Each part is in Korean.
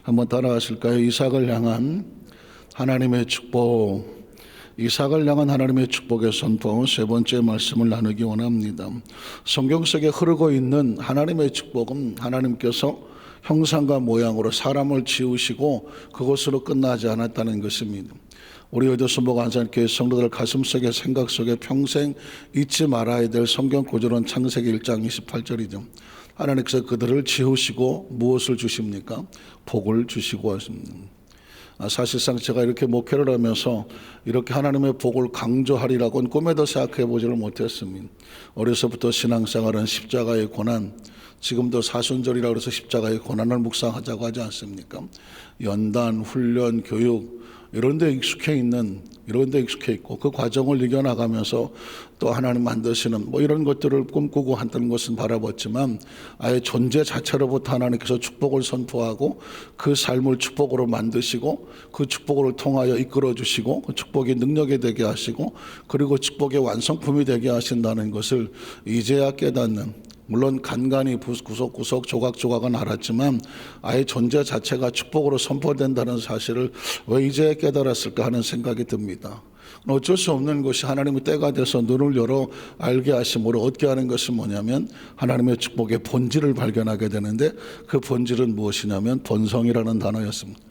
한번 따라하실까요? 이삭을 향한 하나님의 축복. 이삭을 향한 하나님의 축복의 선포 세 번째 말씀을 나누기 원합니다. 성경 속에 흐르고 있는 하나님의 축복은 하나님께서 형상과 모양으로 사람을 지으시고 그것으로 끝나지 않았다는 것입니다. 우리 의도순복 안산교회 성도들 가슴속에 생각 속에 평생 잊지 말아야 될 성경 구절은 창세기 1장 28절이죠. 하나님께서 그들을 지으시고 무엇을 주십니까? 복을 주시고 하십니다. 사실상 제가 이렇게 목회를 하면서 이렇게 하나님의 복을 강조하리라고는 꿈에도 생각해 보지를 못했습니다. 어려서부터 신앙생활은 십자가의 고난, 지금도 사순절이라고 해서 십자가의 고난을 묵상하자고 하지 않습니까? 연단, 훈련, 교육 이런 데 익숙해 있고 그 과정을 이겨나가면서 또 하나님 만드시는 이런 것들을 꿈꾸고 한다는 것은 바라봤지만 아예 존재 자체로부터 하나님께서 축복을 선포하고 그 삶을 축복으로 만드시고 그 축복을 통하여 이끌어 주시고 그 축복이 능력이 되게 하시고 그리고 축복의 완성품이 되게 하신다는 것을 이제야 깨닫는, 물론 간간히 구석구석 조각조각은 알았지만 아예 존재 자체가 축복으로 선포된다는 사실을 왜 이제 깨달았을까 하는 생각이 듭니다. 어쩔 수 없는 것이 하나님의 때가 돼서 눈을 열어 알게 하심으로 얻게 하는 것은 뭐냐면 하나님의 축복의 본질을 발견하게 되는데 그 본질은 무엇이냐면 번성이라는 단어였습니다.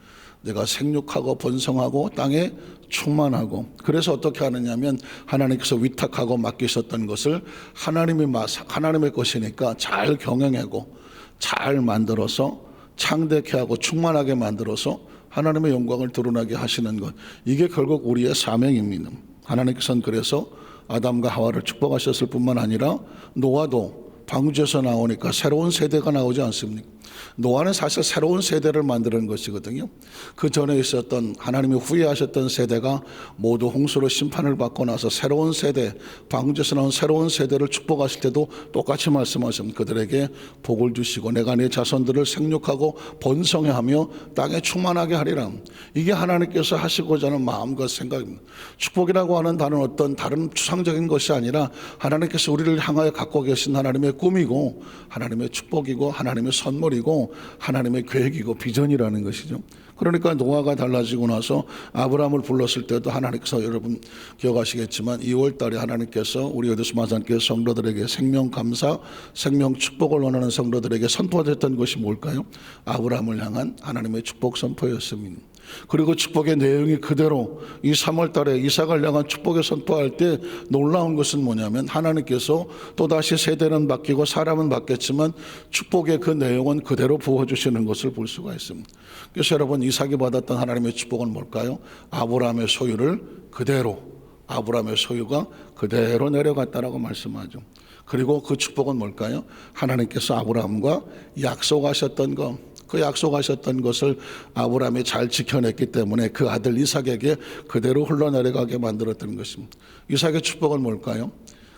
내가 생육하고 번성하고 땅에 충만하고, 그래서 어떻게 하느냐면 하나님께서 위탁하고 맡기셨던 것을 하나님의 것이니까 잘 경영하고 잘 만들어서 창대케 하고 충만하게 만들어서 하나님의 영광을 드러나게 하시는 것, 이게 결국 우리의 사명입니다. 하나님께서는 그래서 아담과 하와를 축복하셨을 뿐만 아니라 노아도 방주에서 나오니까 새로운 세대가 나오지 않습니까? 노아는 사실 새로운 세대를 만드는 것이거든요. 그 전에 있었던 하나님이 후회하셨던 세대가 모두 홍수로 심판을 받고 나서 새로운 세대, 방주에서 나온 새로운 세대를 축복하실 때도 똑같이 말씀하십니다. 그들에게 복을 주시고 내가 내 자손들을 생육하고 번성해 하며 땅에 충만하게 하리라. 이게 하나님께서 하시고자 하는 마음과 생각입니다. 축복이라고 하는 단어는 어떤 다른 추상적인 것이 아니라 하나님께서 우리를 향하여 갖고 계신 하나님의 꿈이고 하나님의 축복이고 하나님의 선물이고 하나님의 계획이고 비전이라는 것이죠. 그러니까 노아가 달라지고 나서 아브라함을 불렀을 때도 하나님께서, 여러분 기억하시겠지만 2월 달에 하나님께서 우리 어디스마산교회 성도들에게 생명 감사, 생명 축복을 원하는 성도들에게 선포했던 것이 뭘까요? 아브라함을 향한 하나님의 축복 선포였습니다. 그리고 축복의 내용이 그대로 이 3월 달에 이삭을 향한 축복의 선포할 때 놀라운 것은 뭐냐면 하나님께서 또다시 세대는 바뀌고 사람은 바뀌었지만 축복의 그 내용은 그대로 부어주시는 것을 볼 수가 있습니다. 그래서 여러분, 이삭이 받았던 하나님의 축복은 뭘까요? 아브라함의 소유를 그대로, 아브라함의 소유가 그대로 내려갔다라고 말씀하죠. 그리고 그 축복은 뭘까요? 하나님께서 아브라함과 약속하셨던 것, 그 약속하셨던 것을 아브라함이 잘 지켜냈기 때문에 그 아들 이삭에게 그대로 흘러내려가게 만들었던 것입니다. 이삭의 축복은 뭘까요?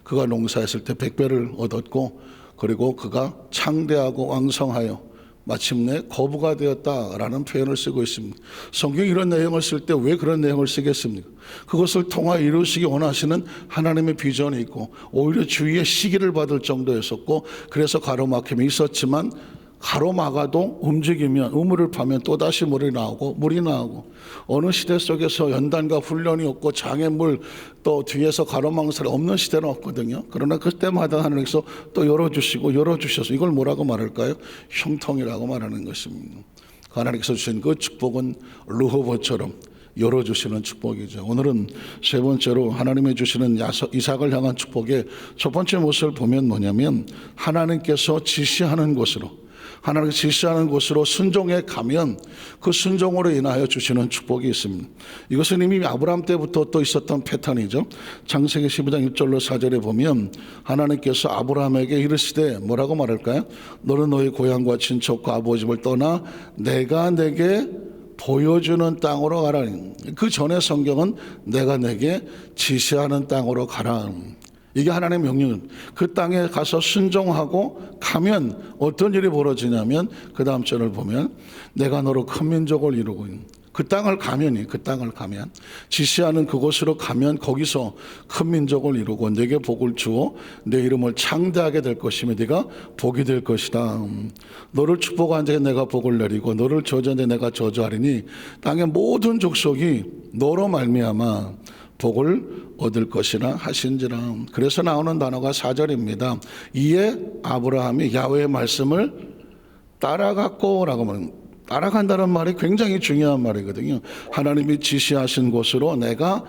그가 농사했을 때 100배를 얻었고 그리고 그가 창대하고 왕성하여 마침내 거부가 되었다라는 표현을 쓰고 있습니다. 성경이 이런 내용을 쓸 때 왜 그런 내용을 쓰겠습니까? 그것을 통하여 이루시기 원하시는 하나님의 비전이 있고 오히려 주위의 시기를 받을 정도였었고, 그래서 가로막힘이 있었지만 가로막아도 움직이면 우물을 파면 또다시 물이 나오고 어느 시대 속에서 연단과 훈련이 없고 장애물 또 뒤에서 가로막는 없는 시대는 없거든요. 그러나 그때마다 하나님께서 또 열어주셔서 이걸 뭐라고 말할까요? 형통이라고 말하는 것입니다. 하나님께서 주신 그 축복은 르호보처럼 열어주시는 축복이죠. 오늘은 세 번째로 하나님이 주시는 이삭을 향한 축복의 첫 번째 모습을 보면 뭐냐면 하나님께서 지시하는 곳으로, 하나님께서 지시하는 곳으로 순종해 가면 그 순종으로 인하여 주시는 축복이 있습니다. 이것은 이미 아브라함 때부터 또 있었던 패턴이죠. 창세기 12장 1절로 4절에 보면 하나님께서 아브라함에게 이르시되 뭐라고 말할까요? 너는 너의 고향과 친척과 아버지를 떠나 내가 내게 보여주는 땅으로 가라. 그 전에 성경은 내가 내게 지시하는 땅으로 가라. 이게 하나님의 명령은 그 땅에 가서 순종하고 가면 어떤 일이 벌어지냐면 그 다음 절을 보면 내가 너로 큰 민족을 이루고 그 땅을 가면 지시하는 그곳으로 가면 거기서 큰 민족을 이루고 내게 복을 주어 내 이름을 창대하게 될 것이며 네가 복이 될 것이다. 너를 축복한 자에 내가 복을 내리고 너를 저주한 자에 내가 저주하리니 땅의 모든 족속이 너로 말미암아 복을 얻을 것이라 하신지라. 그래서 나오는 단어가 4절입니다. 이에 아브라함이 야훼의 말씀을 따라갔고 라고 말합니다. 따라간다는 말이 굉장히 중요한 말이거든요. 하나님이 지시하신 곳으로 내가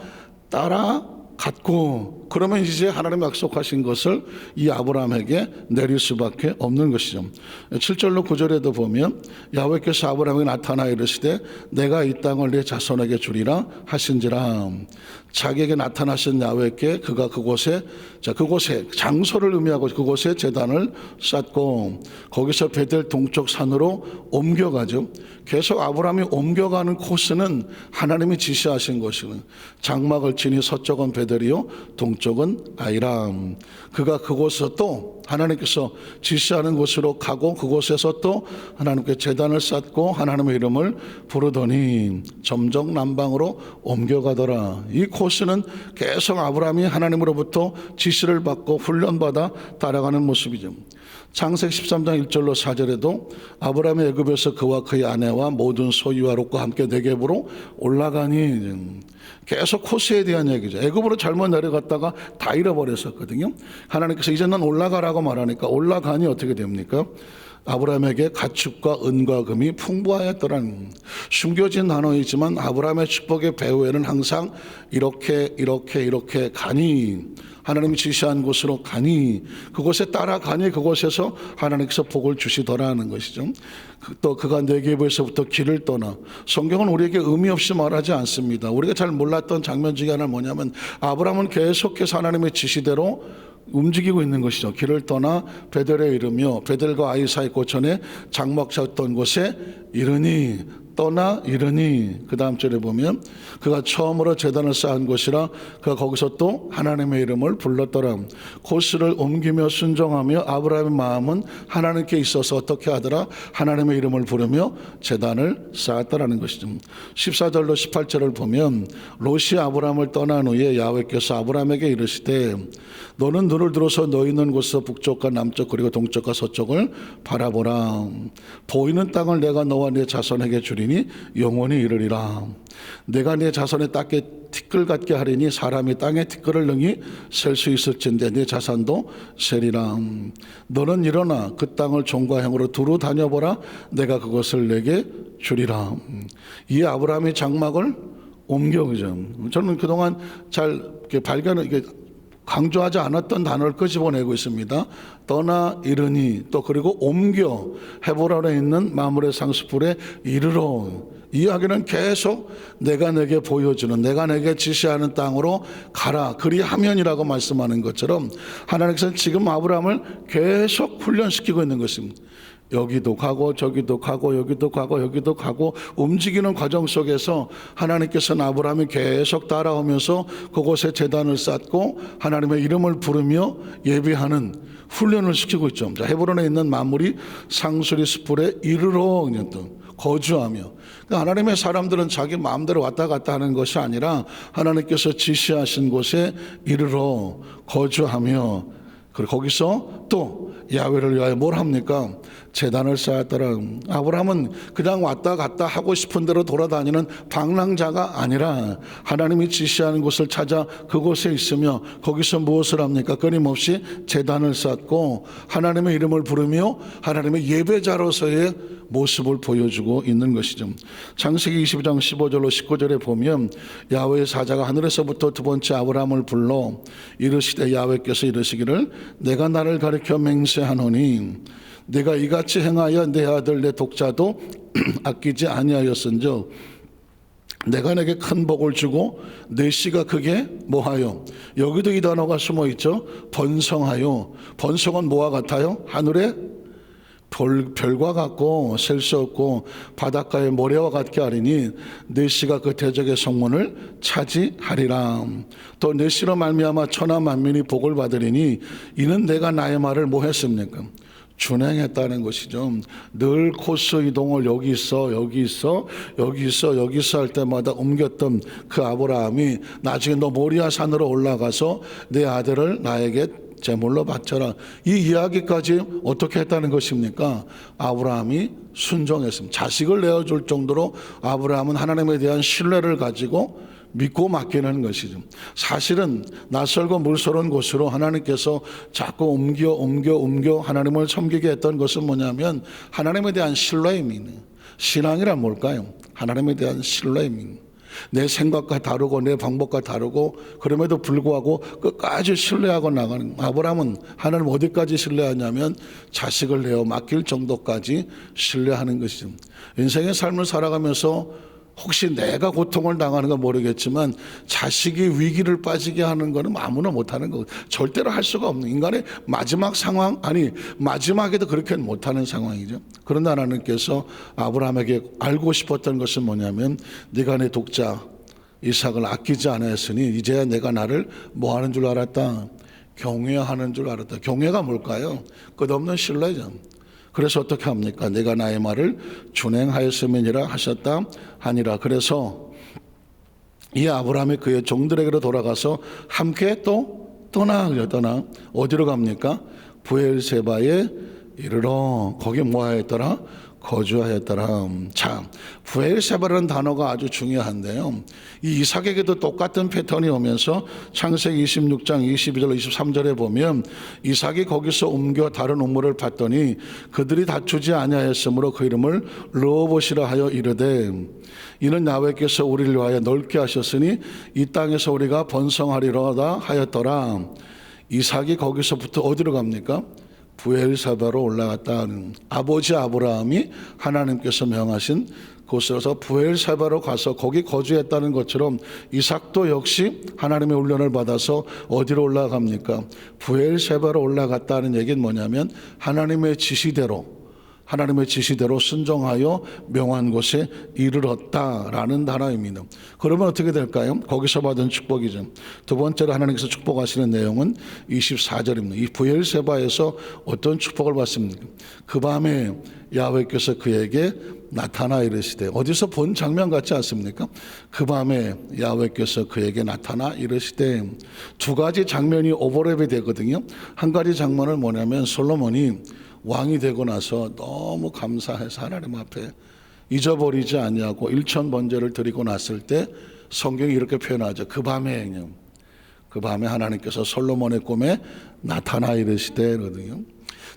따라갔고, 그러면 이제 하나님이 약속하신 것을 이 아브라함에게 내릴 수밖에 없는 것이죠. 7절로 9절에도 보면 야훼께서 아브라함에게 나타나 이르시되 내가 이 땅을 내 자손에게 주리라 하신지라. 자기에게 나타나신 야훼께 그가 그곳에 장소를 의미하고 그곳에 제단을 쌓고 거기서 베델 동쪽 산으로 옮겨가죠. 계속 아브라함이 옮겨가는 코스는 하나님이 지시하신 것이고 장막을 치니 서쪽은 베델이요 동쪽은 아이람. 그가 그곳에서 또 하나님께서 지시하는 곳으로 가고 그곳에서 또 하나님께 제단을 쌓고 하나님의 이름을 부르더니 점점 남방으로 옮겨가더라. 이 코스는 계속 아브라함이 하나님으로부터 지시를 받고 훈련받아 따라가는 모습이죠. 창세기 13장 1절로 4절에도 아브라함이 애굽에서 그와 그의 아내와 모든 소유와 롯과 함께 네겝으로 올라가니 계속 코스에 대한 얘기죠. 애굽으로 잘못 내려갔다가 다 잃어버렸었거든요. 하나님께서 이제 넌 올라가라고 말하니까 올라가니 어떻게 됩니까? 아브라함에게 가축과 은과 금이 풍부하였더라는 숨겨진 단어이지만 아브라함의 축복의 배후에는 항상 이렇게 가니 하나님이 지시한 곳으로 가니 그곳에 따라가니 그곳에서 하나님께서 복을 주시더라는 것이죠. 또 그가 네겝에서부터 길을 떠나 성경은 우리에게 의미 없이 말하지 않습니다. 우리가 잘 몰랐던 장면 중에 하나는 뭐냐면 아브라함은 계속해서 하나님의 지시대로 움직이고 있는 것이죠. 길을 떠나 베델에 이르며 베델과 아이 사이 고천에 장막 쳤던 곳에 이르니 떠나 이르니 그 다음 절에 보면 그가 처음으로 제단을 쌓은 곳이라 그가 거기서 또 하나님의 이름을 불렀더라. 코스를 옮기며 순종하며 아브라함의 마음은 하나님께 있어서 어떻게 하더라? 하나님의 이름을 부르며 제단을 쌓았더라는 것이죠. 14절로 18절을 보면 롯이 아브라함을 떠난 후에 야훼께서 아브라함에게 이르시되 너는 눈을 들어서 너 있는 곳에서 북쪽과 남쪽 그리고 동쪽과 서쪽을 바라보라. 보이는 땅을 내가 너와 네 자손에게 주리니 영원히 이르리라. 내가 네 자손의 땅에 티끌 같게 하리니 사람이 땅에 티끌을 능히 셀 수 있을진데 네 자산도 세리라. 너는 일어나 그 땅을 종과 행으로 두루 다녀보라. 내가 그것을 내게 주리라. 이 아브라함이 장막을 옮겨 그죠. 저는 그동안 잘 강조하지 않았던 단어를 끄집어내고 있습니다. 떠나 이르니 또 그리고 옮겨 헤브론에 있는 마므레 상수풀에 이르러 이야기는 계속 내가 내게 보여주는 내가 내게 지시하는 땅으로 가라 그리하면이라고 말씀하는 것처럼 하나님께서는 지금 아브라함을 계속 훈련시키고 있는 것입니다. 여기도 가고 저기도 가고 여기도 가고 여기도 가고 움직이는 과정 속에서 하나님께서는 아브라함이 계속 따라오면서 그곳에 제단을 쌓고 하나님의 이름을 부르며 예배하는 훈련을 시키고 있죠. 헤브론에 있는 마므리 상수리 숲풀에 이르러 그냥 또 거주하며 그러니까 하나님의 사람들은 자기 마음대로 왔다 갔다 하는 것이 아니라 하나님께서 지시하신 곳에 이르러 거주하며 그리고 거기서 또 야훼를 위하여 뭘 합니까? 제단을 쌓았더라. 아브라함은 그냥 왔다 갔다 하고 싶은 대로 돌아다니는 방랑자가 아니라 하나님이 지시하는 곳을 찾아 그곳에 있으며 거기서 무엇을 합니까? 끊임없이 제단을 쌓고 하나님의 이름을 부르며 하나님의 예배자로서의 모습을 보여주고 있는 것이죠. 창세기 22장 15절로 19절에 보면 야훼의 사자가 하늘에서부터 두 번째 아브라함을 불러 이르시되 야훼께서 이르시기를 내가 나를 가리켜 맹세하노니 내가 이같이 행하여 내 아들 내 독자도 아끼지 아니하였은즉 내가 내게 큰 복을 주고 내 씨가 그게 뭐하여 여기도 이 단어가 숨어 있죠. 번성하여 번성은 뭐와 같아요? 하늘의 별과 같고 셀 수 없고 바닷가의 모래와 같게 하리니 내 씨가 그 대적의 성문을 차지하리라. 또 내 씨로 말미암아 천하 만민이 복을 받으리니 이는 내가 나의 말을 뭐 했습니까? 준행했다는 것이죠. 늘 코스 이동을 여기 있어 할 때마다 옮겼던 그 아브라함이 나중에 너 모리아 산으로 올라가서 내 아들을 나에게 제물로 바쳐라. 이 이야기까지 어떻게 했다는 것입니까? 아브라함이 순종했습니다. 자식을 내어줄 정도로 아브라함은 하나님에 대한 신뢰를 가지고 믿고 맡기는 것이죠. 사실은 낯설고 물서러운 곳으로 하나님께서 자꾸 옮겨 하나님을 섬기게 했던 것은 뭐냐면 하나님에 대한 신뢰입니다. 신앙이란 뭘까요? 하나님에 대한 신뢰입니다. 내 생각과 다르고 내 방법과 다르고 그럼에도 불구하고 끝까지 신뢰하고 나가는. 아브라함은 하나님 어디까지 신뢰하냐면 자식을 내어 맡길 정도까지 신뢰하는 것이죠. 인생의 삶을 살아가면서 혹시 내가 고통을 당하는 건 모르겠지만 자식이 위기를 빠지게 하는 거는 아무나 못하는 거고 절대로 할 수가 없는 인간의 마지막 상황, 아니 마지막에도 그렇게는 못하는 상황이죠. 그런데 하나님께서 아브라함에게 알고 싶었던 것은 뭐냐면 네가 내 독자 이삭을 아끼지 않았으니 이제야 내가 나를 뭐 하는 줄 알았다? 경외하는 줄 알았다. 경외가 뭘까요? 끝없는 신뢰죠. 그래서 어떻게 합니까? 내가 나의 말을 준행하였음이니라 하셨다 하니라. 그래서 이 아브라함이 그의 종들에게로 돌아가서 함께 또 떠나 어디로 갑니까? 브엘세바에 이르러 거기 뭐 하였더라? 거주하였더라. 자, 브엘세바라는 단어가 아주 중요한데요. 이 이삭에게도 똑같은 패턴이 오면서 창세기 26장 22절 23절에 보면 이삭이 거기서 옮겨 다른 우물을 봤더니 그들이 다투지 아니하였으므로 그 이름을 르호봇이라 하여 이르되 이는 야훼께서 우리를 위하여 넓게 하셨으니 이 땅에서 우리가 번성하리로다 하였더라. 이삭이 거기서부터 어디로 갑니까? 브엘세바로 올라갔다는 아버지 아브라함이 하나님께서 명하신 곳에서 브엘세바로 가서 거기 거주했다는 것처럼 이삭도 역시 하나님의 훈련을 받아서 어디로 올라갑니까? 브엘세바로 올라갔다는 얘기는 뭐냐면 하나님의 지시대로 순종하여 명한 곳에 이르렀다라는 단어입니다. 그러면 어떻게 될까요? 거기서 받은 축복이죠. 두 번째로 하나님께서 축복하시는 내용은 24절입니다. 이 브엘세바에서 어떤 축복을 받습니까? 그 밤에 야훼께서 그에게 나타나 이르시되, 어디서 본 장면 같지 않습니까? 그 밤에 야훼께서 그에게 나타나 이르시되, 두 가지 장면이 오버랩이 되거든요. 한 가지 장면은 뭐냐면 솔로몬이 왕이 되고 나서 너무 감사해서 하나님 앞에 잊어버리지 아니하고 일천 번제를 드리고 났을 때 성경이 이렇게 표현하죠. 그 밤에 하나님께서 솔로몬의 꿈에 나타나 이르시되거든요.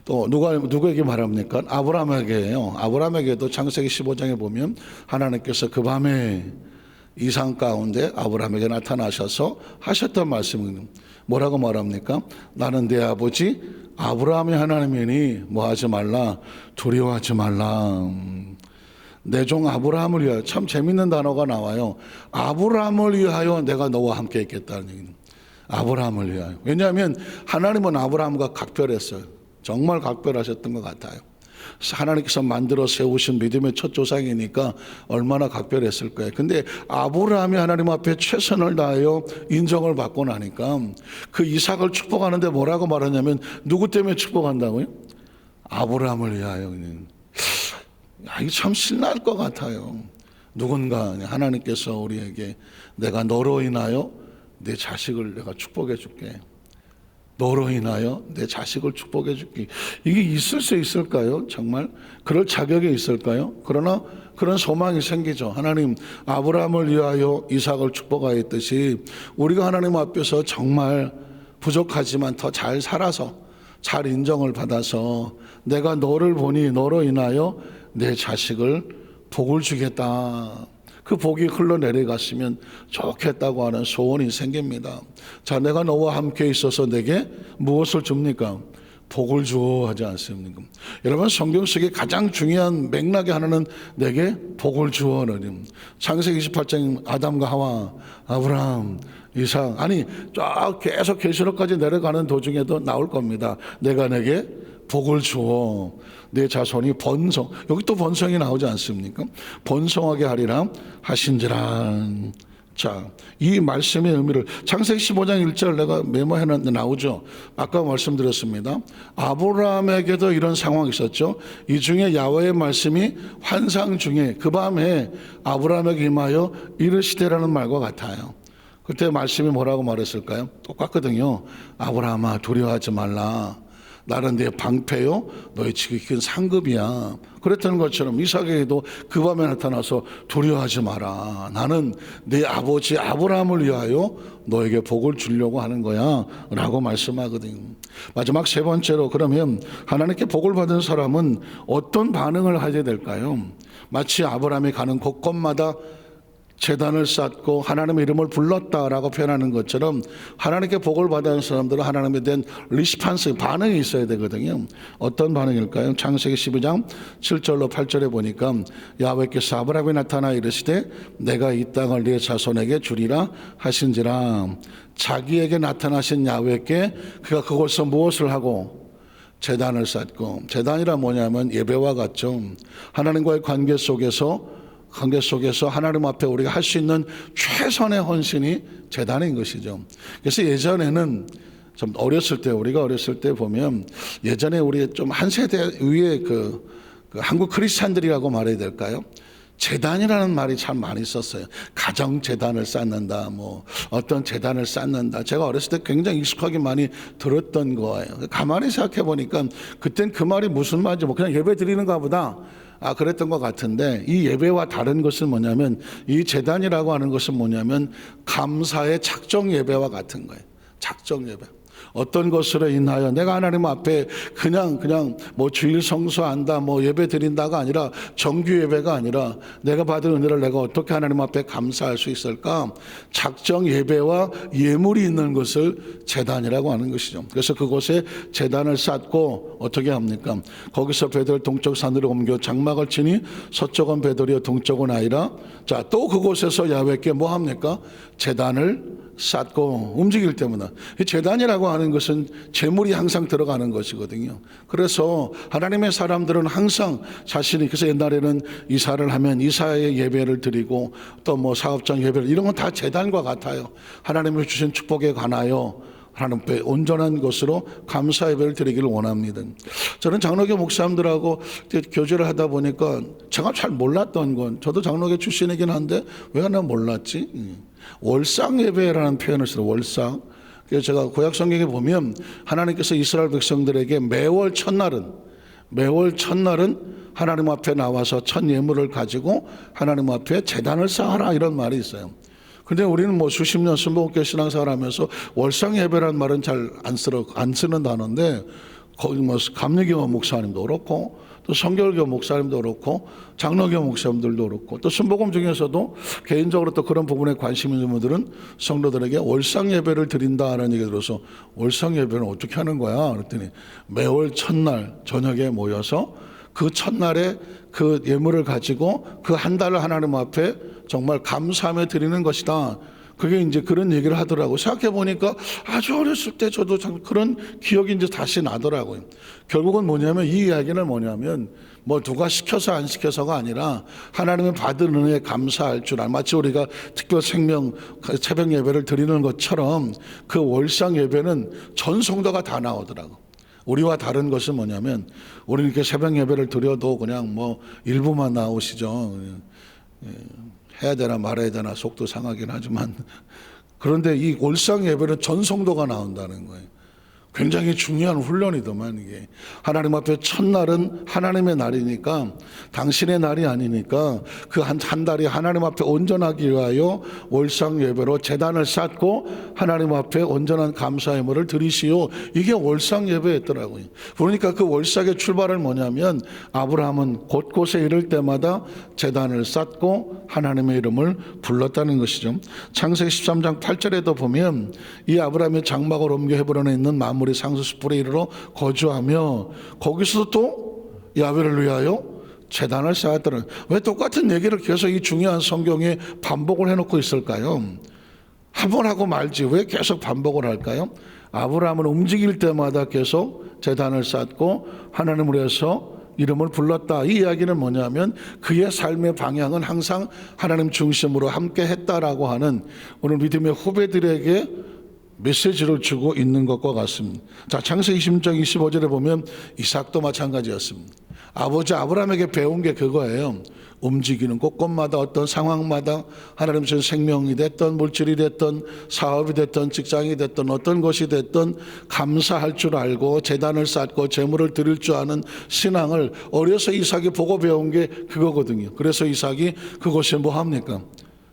또 누구에게 말합니까? 아브라함에게요. 아브라함에게도 창세기 15장에 보면 하나님께서 그 밤에 이상 가운데 아브라함에게 나타나셔서 하셨던 말씀은 뭐라고 말합니까? 나는 내 아버지 아브라함의 하나님이니 뭐하지 말라, 두려워하지 말라. 내 종 아브라함을 위하여. 참 재밌는 단어가 나와요. 아브라함을 위하여 내가 너와 함께 있겠다는 얘기는 아브라함을 위하여. 왜냐하면 하나님은 아브라함과 각별했어요. 정말 각별하셨던 것 같아요. 하나님께서 만들어 세우신 믿음의 첫 조상이니까 얼마나 각별했을 거예요. 근데 아브라함이 하나님 앞에 최선을 다하여 인정을 받고 나니까 그 이삭을 축복하는데 뭐라고 말하냐면 누구 때문에 축복한다고요? 아브라함을 위하여. 이게 참 신날 것 같아요. 누군가 하나님께서 우리에게 내가 너로 인하여 내 자식을 내가 축복해 줄게. 너로 인하여 내 자식을 축복해 줄게. 이게 있을 수 있을까요? 정말 그럴 자격이 있을까요? 그러나 그런 소망이 생기죠. 하나님 아브라함을 위하여 이삭을 축복하였듯이 우리가 하나님 앞에서 정말 부족하지만 더 잘 살아서 잘 인정을 받아서 내가 너를 보니 너로 인하여 내 자식을 복을 주겠다. 그 복이 흘러내려갔으면 좋겠다고 하는 소원이 생깁니다. 자, 내가 너와 함께 있어서 내게 무엇을 줍니까? 복을 주어 하지 않습니까? 여러분, 성경 속에 가장 중요한 맥락의 하나는 내게 복을 주어는 창세기 28장 아담과 하와, 아브라함, 이삭, 아니 쫙 계속 계시록까지 내려가는 도중에도 나올 겁니다. 내가 내게 복을 주어 내 자손이 번성, 여기 또 번성이 나오지 않습니까? 번성하게 하리라 하신지라. 자, 이 말씀의 의미를 창세기 15장 1절 내가 메모해놨는데 나오죠. 아까 말씀드렸습니다. 아브라함에게도 이런 상황이 있었죠. 이 중에 야훼의 말씀이 환상 중에 그 밤에 아브라함에게 임하여 이르시되라는 말과 같아요. 그때 말씀이 뭐라고 말했을까요? 똑같거든요. 아브라함아, 두려워하지 말라. 나는 네 방패요, 너의 지극히 상급이야. 그랬던 것처럼 이삭에게도 그 밤에 나타나서 두려워하지 마라. 나는 네 아버지 아브라함을 위하여 너에게 복을 주려고 하는 거야 라고 말씀하거든요. 마지막 세 번째로, 그러면 하나님께 복을 받은 사람은 어떤 반응을 하게 될까요? 마치 아브라함이 가는 곳곳마다 제단을 쌓고 하나님의 이름을 불렀다라고 표현하는 것처럼 하나님께 복을 받은 사람들은 하나님에 대한 리스판스, 반응이 있어야 되거든요. 어떤 반응일까요? 창세기 12장 7절로 8절에 보니까 야훼께서 아브라함에 나타나 이르시되 내가 이 땅을 네 자손에게 주리라 하신지라. 자기에게 나타나신 야훼께 그가 그곳에서 무엇을 하고 제단을 쌓고, 제단이란 뭐냐면 예배와 같죠. 하나님과의 관계 속에서 하나님 앞에 우리가 할 수 있는 최선의 헌신이 제단인 것이죠. 그래서 예전에는 좀 우리가 어렸을 때 보면 예전에 우리 좀 한 세대 위에 그 한국 크리스찬들이라고 말해야 될까요? 제단이라는 말이 참 많이 썼어요. 가정 제단을 쌓는다, 뭐 어떤 제단을 쌓는다. 제가 어렸을 때 굉장히 익숙하게 많이 들었던 거예요. 가만히 생각해 보니까 그땐 그 말이 무슨 말인지 뭐 그냥 예배 드리는가 보다. 그랬던 것 같은데, 이 예배와 다른 것은 뭐냐면, 이 제단이라고 하는 것은 뭐냐면 감사의 작정 예배와 같은 거예요. 작정 예배. 어떤 것으로 인하여 내가 하나님 앞에 그냥 뭐 주일 성수한다, 뭐 예배 드린다가 아니라, 정규 예배가 아니라 내가 받은 은혜를 내가 어떻게 하나님 앞에 감사할 수 있을까? 작정 예배와 예물이 있는 것을 제단이라고 하는 것이죠. 그래서 그곳에 제단을 쌓고 어떻게 합니까? 거기서 베델 동쪽 산으로 옮겨 장막을 치니 서쪽은 베델이요 동쪽은 아이라. 자, 또 그곳에서 야훼께 뭐 합니까? 제단을 쌓고 움직일 때마다. 제단이라고 하는 것은 재물이 항상 들어가는 것이거든요. 그래서 하나님의 사람들은 항상 자신이, 그래서 옛날에는 이사를 하면 이사의 예배를 드리고 또 뭐 사업장 예배를, 이런 건 다 제단과 같아요. 하나님이 주신 축복에 관하여 하나님께 온전한 것으로 감사 예배를 드리기를 원합니다. 저는 장로교 목사님들하고 교제를 하다 보니까 제가 잘 몰랐던 건, 저도 장로교 출신이긴 한데 왜 난 몰랐지? 월상 예배라는 표현을 써요. 월상. 그래서 제가 구약 성경에 보면 하나님께서 이스라엘 백성들에게 매월 첫날은 하나님 앞에 나와서 첫 예물을 가지고 하나님 앞에 제단을 쌓아라, 이런 말이 있어요. 근데 우리는 뭐 수십 년 순복음교회 신앙생활 하면서 월상 예배라는 말은 잘 안 쓰는 단어인데, 거기 뭐 감리교 목사님도 그렇고 또 성결교 목사님도 그렇고 장로교 목사님들도 그렇고 또 순복음 중에서도 개인적으로 또 그런 부분에 관심 있는 분들은 성도들에게 월상 예배를 드린다는 얘기 들어서, 월상 예배는 어떻게 하는 거야? 그랬더니 매월 첫날 저녁에 모여서 그 첫날에 그 예물을 가지고 그 한 달을 하나님 앞에 정말 감사하며 드리는 것이다. 그게 이제 그런 얘기를 하더라고요. 생각해 보니까 아주 어렸을 때 저도 참 그런 기억이 이제 다시 나더라고요. 결국은 뭐냐면, 이 이야기는 뭐냐면, 뭐 누가 시켜서 안 시켜서가 아니라 하나님의 받은 은혜에 감사할 줄 알, 마치 우리가 특별 생명 새벽 예배를 드리는 것처럼 그 월상 예배는 전 성도가 다 나오더라고요. 우리와 다른 것은 뭐냐면, 우리는 이렇게 새벽 예배를 드려도 그냥 뭐 일부만 나오시죠. 해야 되나 말아야 되나 속도 상하긴 하지만, 그런데 이 월상 예배는 전 성도가 나온다는 거예요. 굉장히 중요한 훈련이더만 이게. 하나님 앞에 첫날은 하나님의 날이니까, 당신의 날이 아니니까 그 한 달이 하나님 앞에 온전하기 위하여 월상 예배로 제단을 쌓고 하나님 앞에 온전한 감사 예물을 드리시오. 이게 월상 예배였더라고요. 그러니까 그 월삭의 출발은 뭐냐면, 아브라함은 곳곳에 이를 때마다 제단을 쌓고 하나님의 이름을 불렀다는 것이죠. 창세기 13장 8절에도 보면 이 아브라함의 장막을 옮겨 헤브론에 있는 마므리 상수스불에 이르러 거주하며 거기서도 또 야훼를 위하여 제단을 쌓았더라. 왜 똑같은 얘기를 계속 이 중요한 성경에 반복을 해놓고 있을까요? 한 번 하고 말지 왜 계속 반복을 할까요? 아브라함은 움직일 때마다 계속 제단을 쌓고 하나님을 위해서 이름을 불렀다. 이 이야기는 뭐냐면 그의 삶의 방향은 항상 하나님 중심으로 함께 했다라고 하는 오늘 믿음의 후배들에게 메시지를 주고 있는 것과 같습니다. 자, 창세기 16장 25절에 보면 이삭도 마찬가지였습니다. 아버지 아브라함에게 배운 게 그거예요. 움직이는 곳곳마다 어떤 상황마다 하나님 주신 생명이 됐던 물질이 됐던 사업이 됐던 직장이 됐던 어떤 것이 됐던 감사할 줄 알고 제단을 쌓고 제물을 드릴 줄 아는 신앙을 어려서 이삭이 보고 배운 게 그거거든요. 그래서 이삭이 그곳에 뭐 합니까?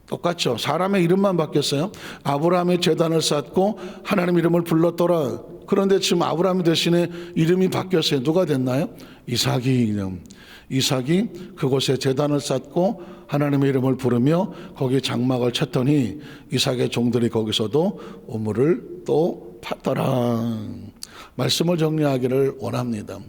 똑같죠. 사람의 이름만 바뀌었어요. 아브라함의 제단을 쌓고 하나님 이름을 불렀더라. 그런데 지금 아브라함 대신에 이름이 바뀌었어요. 누가 됐나요? 이삭이 그곳에 제단을 쌓고 하나님의 이름을 부르며 거기에 장막을 쳤더니 이삭의 종들이 거기서도 우물을 또 팠더라. 말씀을 정리하기를 원합니다.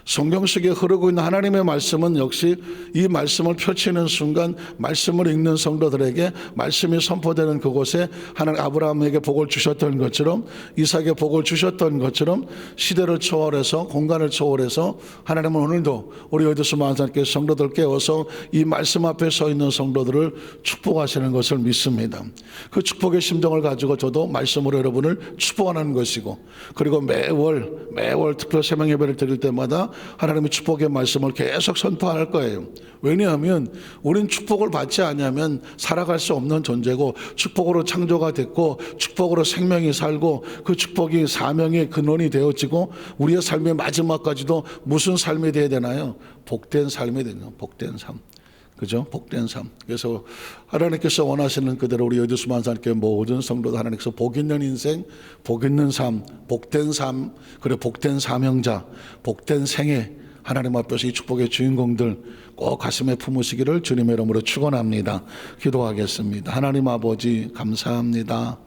성경 속에 흐르고 있는 하나님의 말씀은 역시 이 말씀을 펼치는 순간 말씀을 읽는 성도들에게 말씀이 선포되는 그곳에 하나님 아브라함에게 복을 주셨던 것처럼 이삭에게 복을 주셨던 것처럼 시대를 초월해서 공간을 초월해서 하나님은 오늘도 우리 여기서 만사께 성도들 깨워서 이 말씀 앞에 서 있는 성도들을 축복하시는 것을 믿습니다. 그 축복의 심정을 가지고 저도 말씀으로 여러분을 축복하는 것이고 그리고 매월 특별 새벽 예배를 드릴 때마다 하나님의 축복의 말씀을 계속 선포할 거예요. 왜냐하면 우린 축복을 받지 않으면 살아갈 수 없는 존재고 축복으로 창조가 됐고 축복으로 생명이 살고 그 축복이 사명의 근원이 되어지고 우리의 삶의 마지막까지도 무슨 삶이 되어야 되나요? 복된 삶이 되나요? 복된 삶. 그죠? 복된 삶. 그래서 하나님께서 원하시는 그대로 우리 여디스 만사님께 모든 성도도 하나님께서 복 있는 인생, 복 있는 삶, 복된 삶, 그리고 복된 사명자, 복된 생애 하나님 앞에서 이 축복의 주인공들 꼭 가슴에 품으시기를 주님의 이름으로 축원합니다. 기도하겠습니다. 하나님 아버지 감사합니다.